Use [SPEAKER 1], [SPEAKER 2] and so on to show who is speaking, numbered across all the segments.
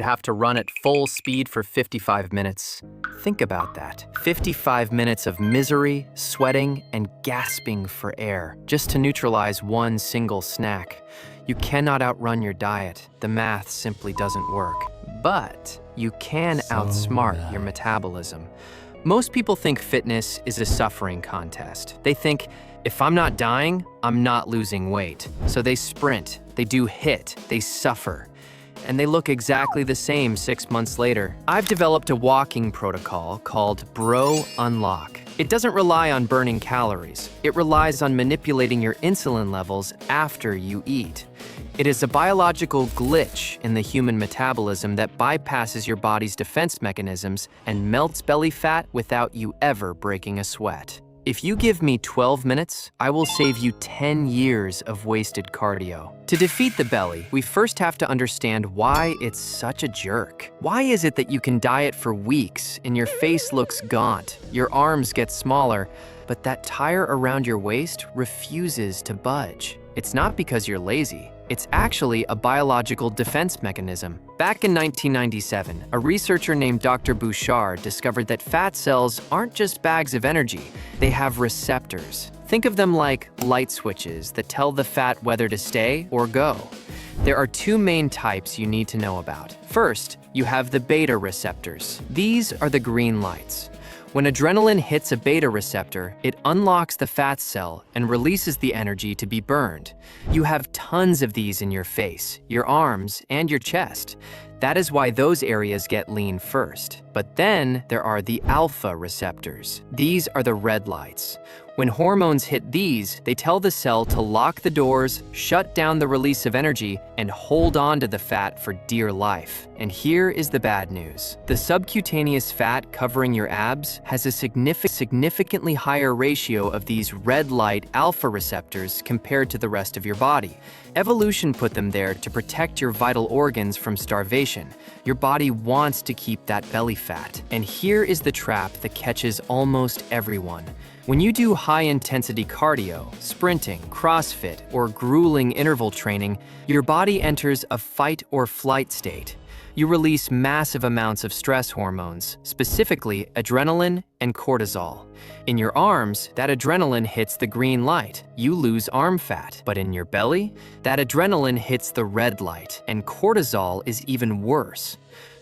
[SPEAKER 1] have to run at full speed for 55 minutes. Think about that. 55 minutes of misery, sweating, and gasping for air, just to neutralize one single snack. You cannot outrun your diet. The math simply doesn't work. But you can outsmart your metabolism. Most people think fitness is a suffering contest. They think, if I'm not dying, I'm not losing weight. So they sprint, they do HIIT, they suffer. And they look exactly the same 6 months later. I've developed a walking protocol called Bro Unlock. It doesn't rely on burning calories. It relies on manipulating your insulin levels after you eat. It is a biological glitch in the human metabolism that bypasses your body's defense mechanisms and melts belly fat without you ever breaking a sweat. If you give me 12 minutes, I will save you 10 years of wasted cardio. To defeat the belly, we first have to understand why it's such a jerk. Why is it that you can diet for weeks and your face looks gaunt, your arms get smaller, but that tire around your waist refuses to budge? It's not because you're lazy. It's actually a biological defense mechanism. Back in 1997, a researcher named Dr. Bouchard discovered that fat cells aren't just bags of energy, they have receptors. Think of them like light switches that tell the fat whether to stay or go. There are two main types you need to know about. First, you have the beta receptors. These are the green lights. When adrenaline hits a beta receptor, it unlocks the fat cell and releases the energy to be burned. You have tons of these in your face, your arms, and your chest. That is why those areas get lean first. But then there are the alpha receptors. These are the red lights. When hormones hit these, they tell the cell to lock the doors, shut down the release of energy, and hold on to the fat for dear life. And here is the bad news. The subcutaneous fat covering your abs has a significantly higher ratio of these red light alpha receptors compared to the rest of your body. Evolution put them there to protect your vital organs from starvation. Your body wants to keep that belly fat. And here is the trap that catches almost everyone. When you do high-intensity cardio, sprinting, CrossFit, or grueling interval training, your body enters a fight or flight state. You release massive amounts of stress hormones, specifically adrenaline and cortisol. In your arms, that adrenaline hits the green light. You lose arm fat. But in your belly, that adrenaline hits the red light, and cortisol is even worse.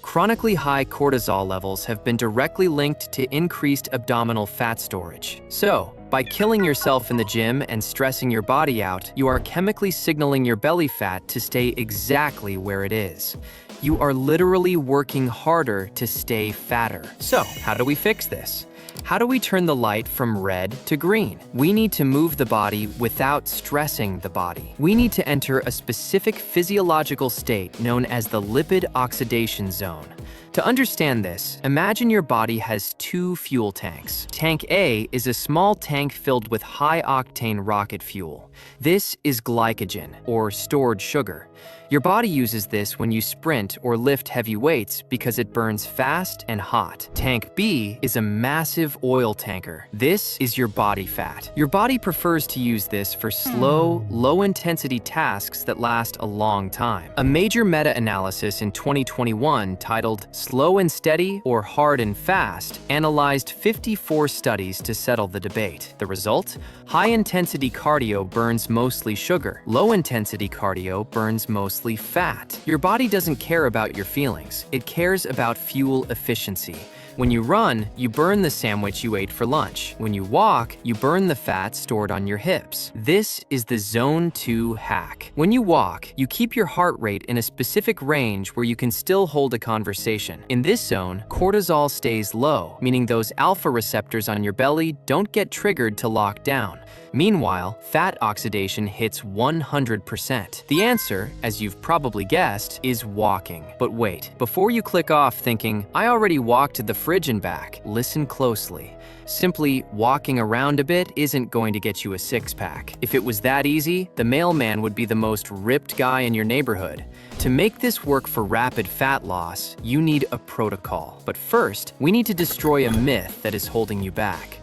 [SPEAKER 1] Chronically high cortisol levels have been directly linked to increased abdominal fat storage. So, by killing yourself in the gym and stressing your body out, you are chemically signaling your belly fat to stay exactly where it is. You are literally working harder to stay fatter. So, how do we fix this? How do we turn the light from red to green? We need to move the body without stressing the body. We need to enter a specific physiological state known as the lipid oxidation zone. To understand this, imagine your body has two fuel tanks. Tank A is a small tank filled with high-octane rocket fuel. This is glycogen, or stored sugar. Your body uses this when you sprint or lift heavy weights because it burns fast and hot. Tank B is a massive oil tanker. This is your body fat. Your body prefers to use this for slow, low-intensity tasks that last a long time. A major meta-analysis in 2021 titled Slow and Steady or Hard and Fast analyzed 54 studies to settle the debate. The result? High-intensity cardio burns mostly sugar. Low-intensity cardio burns mostly fat. Your body doesn't care about your feelings. It cares about fuel efficiency. When you run, you burn the sandwich you ate for lunch. When you walk, you burn the fat stored on your hips. This is the Zone 2 hack. When you walk, you keep your heart rate in a specific range where you can still hold a conversation. In this zone, cortisol stays low, meaning those alpha receptors on your belly don't get triggered to lock down. Meanwhile, fat oxidation hits 100%. The answer, as you've probably guessed, is walking. But wait, before you click off thinking, I already walked to the fridge and back, listen closely. Simply walking around a bit isn't going to get you a six-pack. If it was that easy, the mailman would be the most ripped guy in your neighborhood. To make this work for rapid fat loss, you need a protocol. But first, we need to destroy a myth that is holding you back.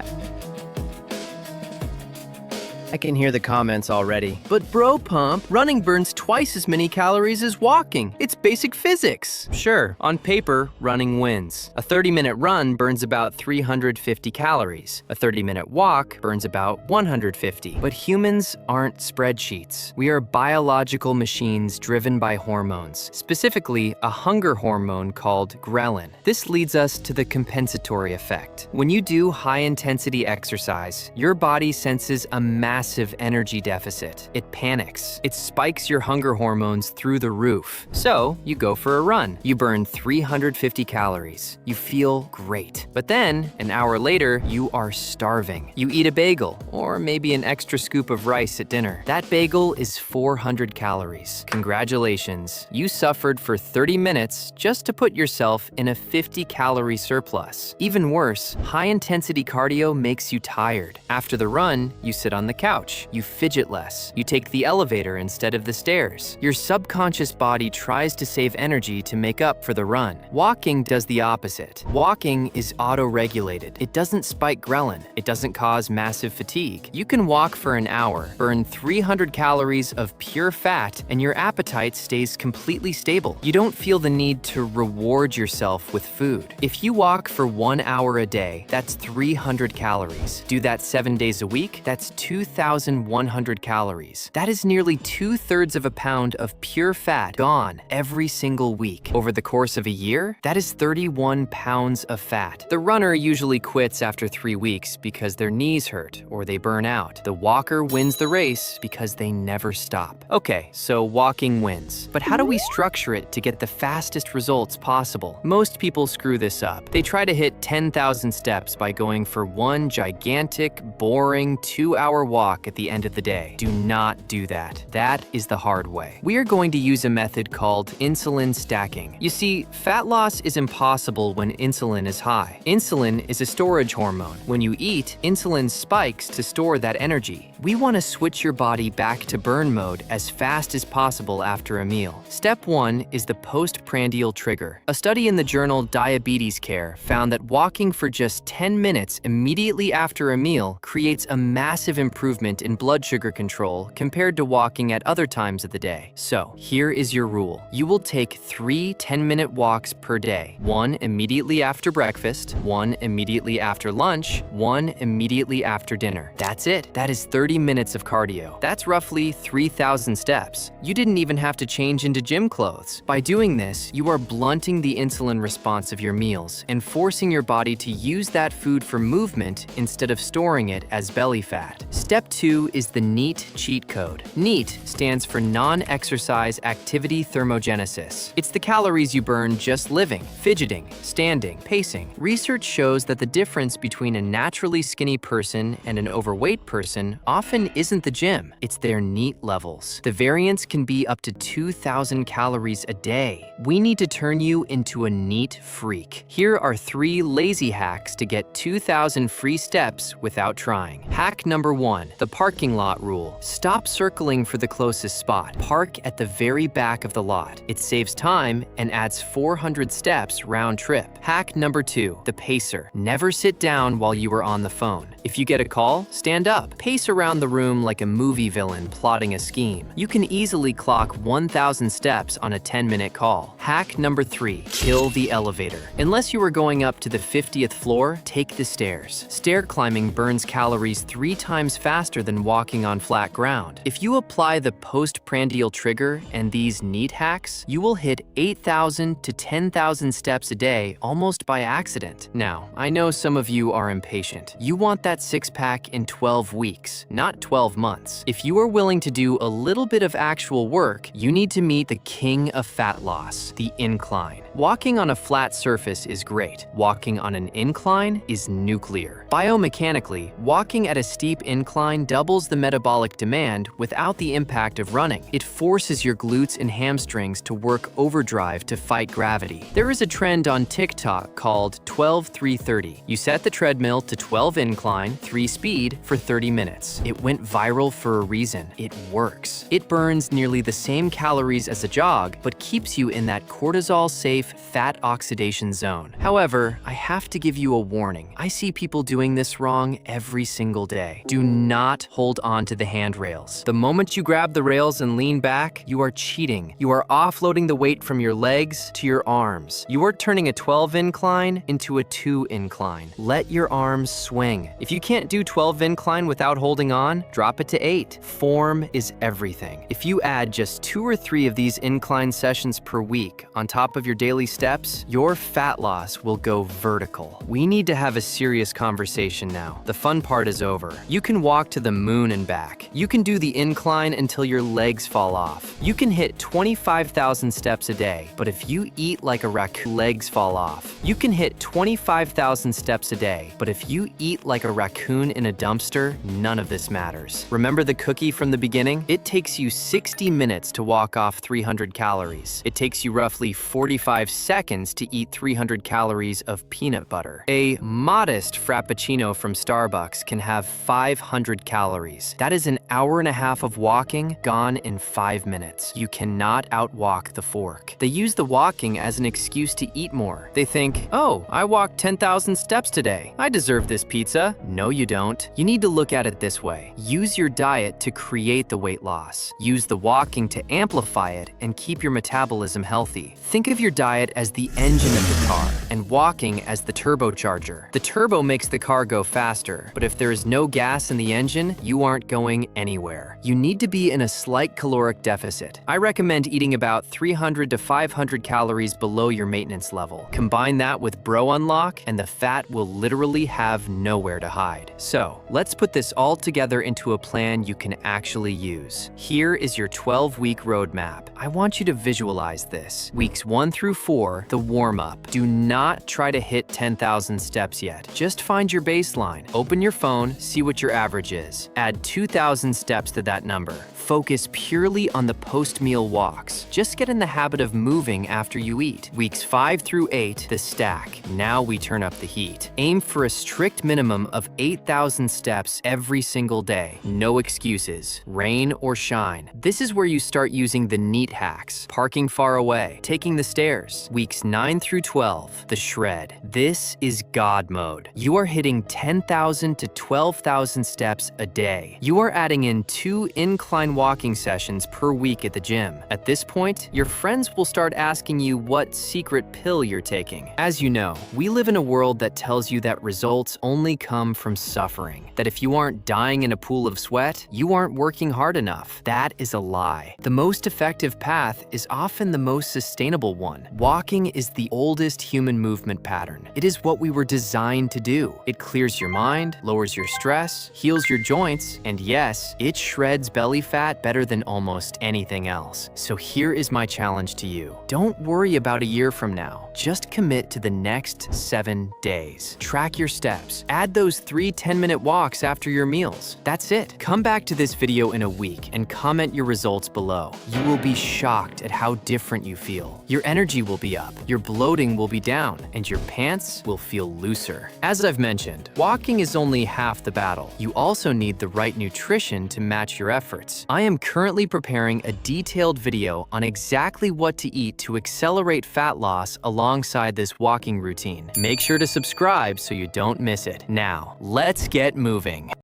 [SPEAKER 1] I can hear the comments already. But bro pump, running burns twice as many calories as walking. It's basic physics. Sure, on paper, running wins. A 30-minute run burns about 350 calories. A 30-minute walk burns about 150. But humans aren't spreadsheets. We are biological machines driven by hormones, specifically a hunger hormone called ghrelin. This leads us to the compensatory effect. When you do high-intensity exercise, your body senses a massive energy deficit. It panics. It spikes your hunger hormones through the roof. So, you go for a run. You burn 350 calories. You feel great. But then, an hour later, you are starving. You eat a bagel, or maybe an extra scoop of rice at dinner. That bagel is 400 calories. Congratulations, you suffered for 30 minutes just to put yourself in a 50-calorie surplus. Even worse, high-intensity cardio makes you tired. After the run, you sit on the couch. You fidget less. You take the elevator instead of the stairs. Your subconscious body tries to save energy to make up for the run. Walking does the opposite. Walking is auto-regulated. It doesn't spike ghrelin. It doesn't cause massive fatigue. You can walk for an hour, burn 300 calories of pure fat, and your appetite stays completely stable. You don't feel the need to reward yourself with food. If you walk for 1 hour a day, that's 300 calories. Do that 7 days a week, that's 2,100 calories. That is nearly 2/3 of a pound of pure fat gone every single week. Over the course of a year, that is 31 pounds of fat. The runner usually quits after 3 weeks because their knees hurt or they burn out. The walker wins the race because they never stop. Okay, so walking wins. But how do we structure it to get the fastest results possible? Most people screw this up. They try to hit 10,000 steps by going for one gigantic, boring 2-hour walk at the end of the day. Do not do that. That is the hard way. We are going to use a method called insulin stacking. You see, fat loss is impossible when insulin is high. Insulin is a storage hormone. When you eat, insulin spikes to store that energy. We want to switch your body back to burn mode as fast as possible after a meal. Step 1 is the postprandial trigger. A study in the journal Diabetes Care found that walking for just 10 minutes immediately after a meal creates a massive improvement in blood sugar control compared to walking at other times of the day. So, here is your rule. You will take 3 10-minute walks per day. 1 immediately after breakfast, 1 immediately after lunch, 1 immediately after dinner. That's it. That is 30 minutes of cardio. That's roughly 3,000 steps. You didn't even have to change into gym clothes. By doing this, you are blunting the insulin response of your meals and forcing your body to use that food for movement instead of storing it as belly fat. Step 2 is the NEAT cheat code. NEAT stands for non-exercise activity thermogenesis. It's the calories you burn just living, fidgeting, standing, pacing. Research shows that the difference between a naturally skinny person and an overweight person often isn't the gym, it's their NEAT levels. The variance can be up to 2,000 calories a day. We need to turn you into a NEAT freak. Here are 3 lazy hacks to get 2,000 free steps without trying. Hack number 1, the parking lot rule. Stop circling for the closest spot. Park at the very back of the lot. It saves time and adds 400 steps round trip. Hack number 2, the pacer. Never sit down while you are on the phone. If you get a call, stand up. Pace around the room like a movie villain plotting a scheme. You can easily clock 1,000 steps on a 10-minute call. Hack number 3, kill the elevator. Unless you are going up to the 50th floor, take the stairs. Stair climbing burns calories 3 times faster than walking on flat ground. If you apply the postprandial trigger and these NEAT hacks, you will hit 8,000 to 10,000 steps a day almost by accident. Now, I know some of you are impatient. You want that six-pack in 12 weeks, not 12 months. If you are willing to do a little bit of actual work, you need to meet the king of fat loss, the incline. Walking on a flat surface is great. Walking on an incline is nuclear. Biomechanically, walking at a steep incline doubles the metabolic demand without the impact of running. It forces your glutes and hamstrings to work overdrive to fight gravity. There is a trend on TikTok called 12-3-30. You set the treadmill to 12 incline, 3 speed for 30 minutes. calories. It went viral for a reason. It works. It burns nearly the same calories as a jog, but keeps you in that cortisol-safe fat oxidation zone. However, I have to give you a warning. I see people doing this wrong every single day. Do not hold on to the handrails. The moment you grab the rails and lean back, you are cheating. You are offloading the weight from your legs to your arms. You are turning a 12 incline into a 2 incline. Let your arms swing. If you can't do 12 incline without holding on, drop it to 8. Form is everything. If you add just 2 or 3 of these incline sessions per week on top of your daily steps, your fat loss will go vertical. We need to have a serious conversation now. The fun part is over. You can walk to the moon and back. You can do the incline until your legs fall off. You can hit 25,000 steps a day, but if you eat like a raccoon, legs fall off. You can hit 25,000 steps a day, but if you eat like a raccoon in a dumpster, none of this matters. Remember the cookie from the beginning? It takes you 60 minutes to walk off 300 calories. It takes you roughly 45 seconds to eat 300 calories of peanut butter. A modest frappuccino from Starbucks can have 500 calories. That is an hour and a half of walking gone in 5 minutes. You cannot outwalk the fork. They use the walking as an excuse to eat more. They think, oh, I walked 10,000 steps today. I deserve this pizza. No, you don't. You need to look at it this way. Use your diet to create the weight loss. Use the walking to amplify it and keep your metabolism healthy. Think of your diet as the engine of the car and walking as the turbocharger. The turbo makes the car go faster, but if there is no gas in the engine, you aren't going anywhere. You need to be in a slight caloric deficit. I recommend eating about 300 to 500 calories below your maintenance level. Combine that with Bro Unlock and the fat will literally have nowhere to hide. So, let's put this all together into a plan you can actually use. Here is your 12-week roadmap. I want you to visualize this. Weeks 1 through 4, the warm-up. Do not try to hit 10,000 steps yet. Just find your baseline. Open your phone, see what your average is. Add 2,000 steps to that number. Focus purely on the post-meal walks. Just get in the habit of moving after you eat. Weeks 5 through 8, the stack. Now we turn up the heat. Aim for a strict minimum of 8,000 steps every single day. No excuses, rain or shine. This is where you start using the neat hacks. Parking far away, taking the stairs. Weeks 9 through 12, the shred. This is God mode. You are hitting 10,000 to 12,000 steps a day. You are adding in 2 incline walking sessions per week at the gym. At this point, your friends will start asking you what secret pill you're taking. As you know, we live in a world that tells you that results only come from suffering. That if you aren't dying in a pool of sweat, you aren't working hard enough. That is a lie. The most effective path is often the most sustainable one. Walking is the oldest human movement pattern. It is what we were designed to do. It clears your mind, lowers your stress, heals your joints, and yes, it shreds belly fat better than almost anything else. So here is my challenge to you. Don't worry about a year from now. Just commit to the next 7 days. Track your steps. Add those 3 10-minute walks after your meals. That's it. Come back to this video in a week and comment your results below. You will be shocked at how different you feel. Your energy will be up, your bloating will be down, and your pants will feel looser. As I've mentioned, walking is only half the battle. You also need the right nutrition to match your efforts. I am currently preparing a detailed video on exactly what to eat to accelerate fat loss alongside this walking routine. Make sure to subscribe so you don't miss it. Now, let's get moving.